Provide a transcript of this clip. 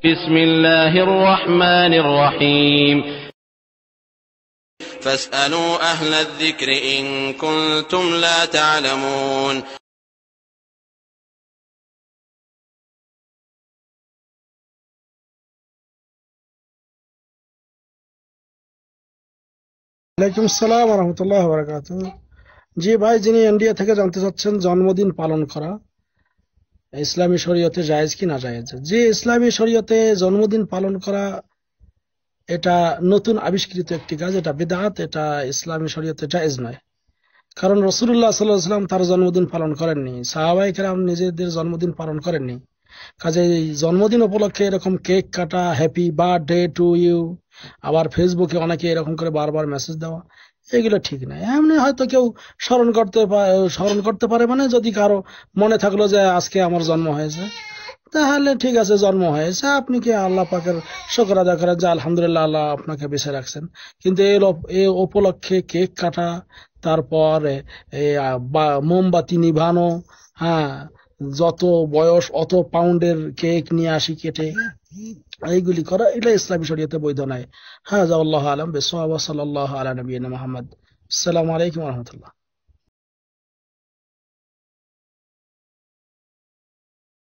بسم الله الرحمن الرحيم فاسألوا أهل الذكر إن كنتم لا تعلمون ওয়ালাইকুম আসসালাম ওয়া রাহমাতুল্লাহি ওয়া বারাকাতুহু। জি ভাই, যিনি ইন্ডিয়া থেকে জানতে চাচ্ছেন জন্মদিন পালন করা ইসলামী শরীয়তে জায়েজ কি না জায়েজ। যে ইসলামী শরীয়তে জন্মদিন পালন করা এটা নতুন আবিষ্কৃত একটি কাজ, এটা বিদআত, এটা ইসলামী শরীয়তে জায়েজ নয়। কারণ রাসূলুল্লাহ সাল্লাল্লাহু আলাইহি ওয়াসাল্লাম তার জন্মদিন পালন করেননি, সাহাবায়ে কেরাম নিজেদের জন্মদিন পালন করেননি। কাজেই জন্মদিন উপলক্ষে এরকম কেক কাটা, হ্যাপি বার্থডে টু ইউ, আবার ফেসবুকে অনেকে এরকম করে বারবার মেসেজ দেওয়া, এগুলো ঠিক নয়। এমনি হয়তো কেউ স্মরণ করতে পারে, মানে যদি কারো মনে থাকলো যে আজকে আমার জন্ম হয়েছে, তাহলে ঠিক আছে, জন্ম হয়েছে, আপনি কি আল্লাহ পাকের শুকর আদায় করেন যে আলহামদুলিল্লাহ আল্লাহ আপনাকে বেঁচে রাখছেন। কিন্তু এই উপলক্ষে কেক কাটা, তারপর মোমবাতি নিভানো, হ্যাঁ, যত বয়স অত পাউন্ডের কেক নিয়ে আসি কেটে, এইগুলি করা এটা ইসলামী শরীয়তে বৈধ নয়। হ্যাঁ, আল্লাহু আলাম বিসওয়াব, সাল্লাল্লাহু আলা নবিয়িনা মুহাম্মদ। আসসালামু আলাইকুম ওয়া রাহমাতুল্লাহ।